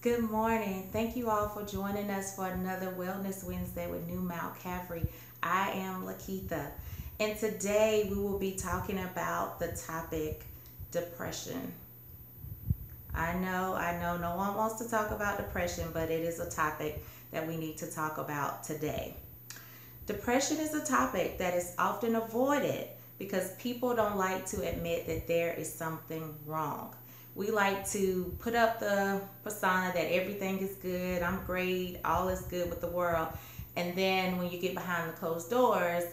Good morning. Thank you all for joining us for another Wellness Wednesday with New Mount Calvary. I am Lakitha, and today we will be talking about the topic depression. I know, no one wants to talk about depression, but it is a topic that we need to talk about today. Depression is a topic that is often avoided because people don't like to admit that there is something wrong. We like to put up the persona that everything is good, I'm great, all is good with the world. And then when you get behind the closed doors,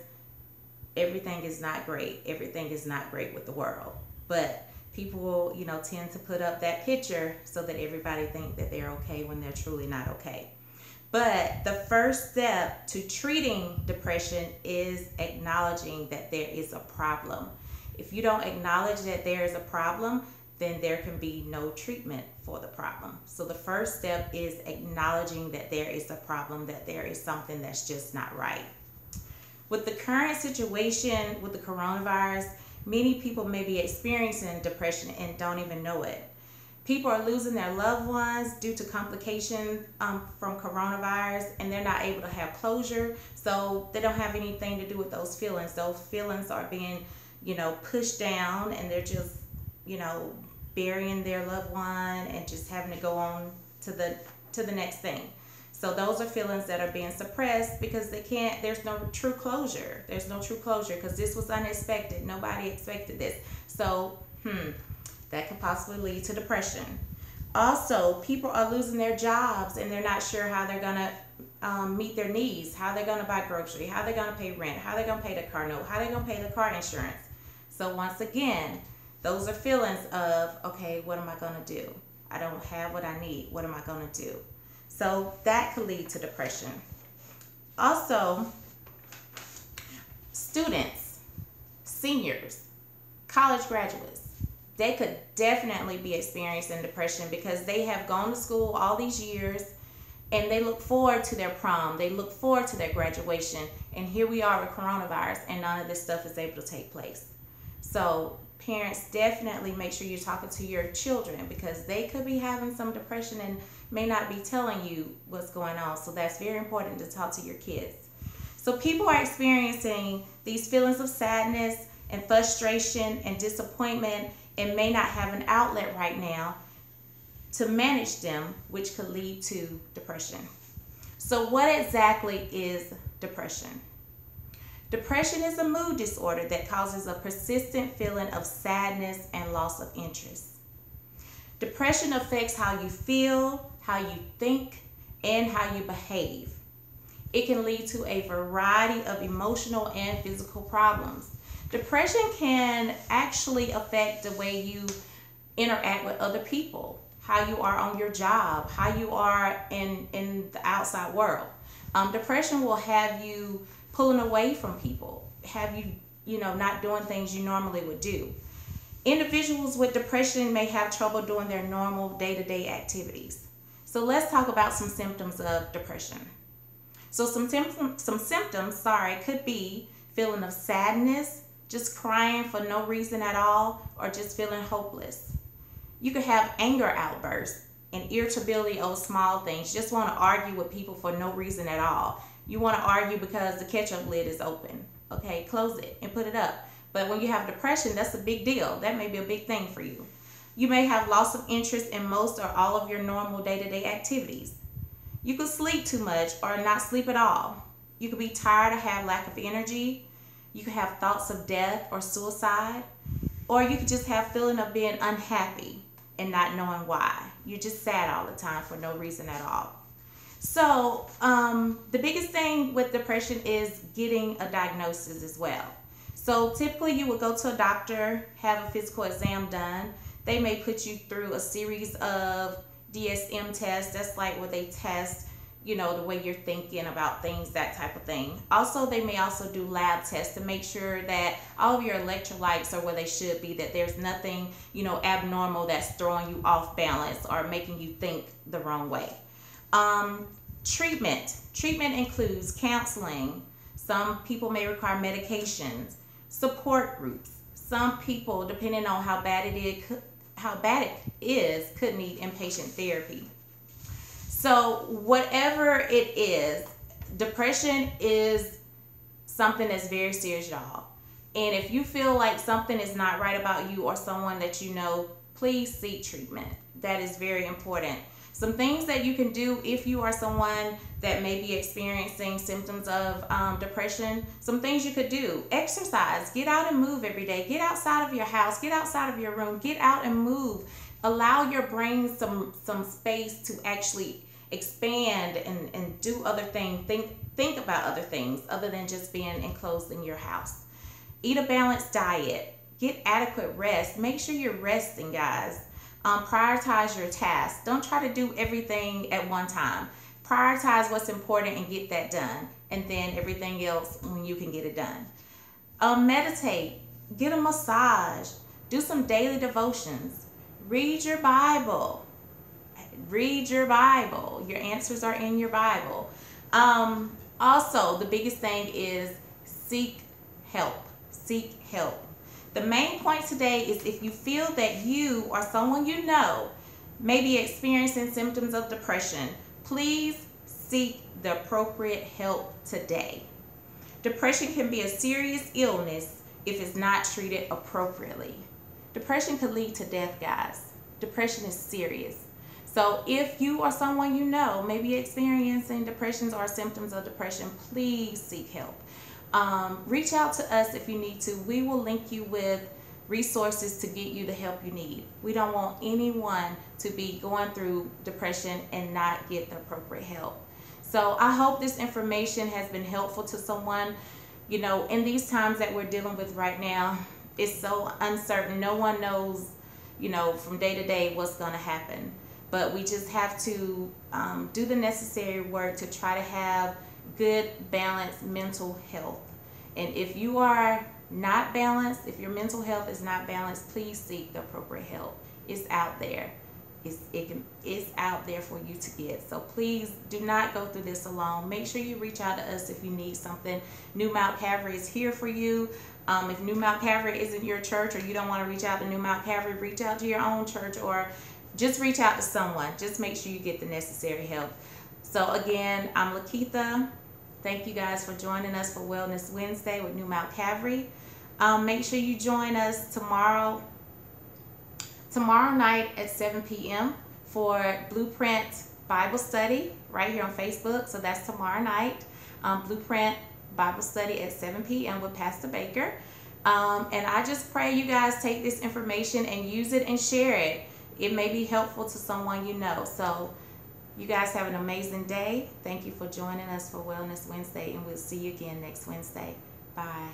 everything is not great. Everything is not great with the world. But people, tend to put up that picture so that everybody think that they're okay when they're truly not okay. But the first step to treating depression is acknowledging that there is a problem. If you don't acknowledge that there is a problem, then there can be no treatment for the problem. So the first step is acknowledging that there is a problem, that there is something that's just not right. With the current situation with the coronavirus, many people may be experiencing depression and don't even know it. People are losing their loved ones due to complications from coronavirus, and they're not able to have closure, so they don't have anything to do with those feelings. Those feelings are being, pushed down, and they're just, you know, burying their loved one and just having to go on to the next thing. So those are feelings that are being suppressed because they can't. There's no true closure. There's no true closure because this was unexpected. Nobody expected this. So, that could possibly lead to depression. Also, people are losing their jobs and they're not sure how they're gonna meet their needs, how they're gonna buy grocery, how they're gonna pay rent, how they're gonna pay the car note, how they're gonna pay the car insurance. So once again, those are feelings of, okay, what am I gonna do? I don't have what I need. What am I gonna do? So that could lead to depression. Also, students, seniors, college graduates, they could definitely be experiencing depression because they have gone to school all these years and they look forward to their prom, they look forward to their graduation, and here we are with coronavirus and none of this stuff is able to take place. So parents, definitely make sure you're talking to your children because they could be having some depression and may not be telling you what's going on. So that's very important to talk to your kids. So people are experiencing these feelings of sadness and frustration and disappointment and may not have an outlet right now to manage them, which could lead to depression. So what exactly is depression? Depression is a mood disorder that causes a persistent feeling of sadness and loss of interest. Depression affects how you feel, how you think, and how you behave. It can lead to a variety of emotional and physical problems. Depression can actually affect the way you interact with other people, how you are on your job, how you are in the outside world. Depression will have you pulling away from people, have you, not doing things you normally would do. Individuals with depression may have trouble doing their normal day-to-day activities. So let's talk about some symptoms of depression. So some symptoms, could be feeling of sadness, just crying for no reason at all, or just feeling hopeless. You could have anger outbursts and irritability over small things. Just want to argue with people for no reason at all. You want to argue because the ketchup lid is open. Okay, close it and put it up. But when you have depression, that's a big deal. That may be a big thing for you. You may have loss of interest in most or all of your normal day-to-day activities. You could sleep too much or not sleep at all. You could be tired or have lack of energy. You could have thoughts of death or suicide. Or you could just have feeling of being unhappy and not knowing why. You're just sad all the time for no reason at all. So the biggest thing with depression is getting a diagnosis as well. So typically you would go to a doctor, have a physical exam done. They may put you through a series of DSM tests. That's like where they test, the way you're thinking about things, that type of thing. Also, they may also do lab tests to make sure that all of your electrolytes are where they should be, that there's nothing, abnormal that's throwing you off balance or making you think the wrong way. Treatment includes counseling. Some people may require medications, support groups. Some people, depending on how bad it is, could need inpatient therapy. So whatever it is, depression is something that's very serious, y'all. And if you feel like something is not right about you or someone that you know, please seek treatment. That is very important. Some things that you can do if you are someone that may be experiencing symptoms of depression, some things you could do. Exercise. Get out and move every day. Get outside of your house. Get outside of your room. Get out and move. Allow your brain some space to actually expand and do other things. Think about other things other than just being enclosed in your house. Eat a balanced diet. Get adequate rest. Make sure you're resting, guys. Prioritize your tasks. Don't try to do everything at one time. Prioritize what's important and get that done. And then everything else when you can get it done. Meditate. Get a massage. Do some daily devotions. Read your Bible. Read your Bible. Your answers are in your Bible. Also, the biggest thing is seek help. Seek help. The main point today is if you feel that you or someone you know may be experiencing symptoms of depression, please seek the appropriate help today. Depression can be a serious illness if it's not treated appropriately. Depression could lead to death, guys. Depression is serious. So if you or someone you know may be experiencing depressions or symptoms of depression, please seek help. Reach out to us if you need to. We will link you with resources to get you the help you need. We don't want anyone to be going through depression and not get the appropriate help. So I hope this information has been helpful to someone. You know, in these times that we're dealing with right now, it's so uncertain. No one knows, you know, from day to day what's going to happen. But we just have to do the necessary work to try to have good, balanced mental health. And if you are not balanced, if your mental health is not balanced, please seek the appropriate help. It's out there. It's out there for you to get. So please do not go through this alone. Make sure you reach out to us if you need something. New Mount Calvary is here for you. If New Mount Calvary isn't your church or you don't want to reach out to New Mount Calvary, reach out to your own church or just reach out to someone. Just make sure you get the necessary help. So again, I'm Lakeitha. Thank you guys for joining us for Wellness Wednesday with New Mount Calvary. Make sure you join us tomorrow night at 7 p.m. for Blueprint Bible Study right here on Facebook. So that's tomorrow night. Blueprint Bible Study at 7 p.m. with Pastor Baker. And I just pray you guys take this information and use it and share it. It may be helpful to someone you know. So you guys have an amazing day. Thank you for joining us for Wellness Wednesday, and we'll see you again next Wednesday. Bye.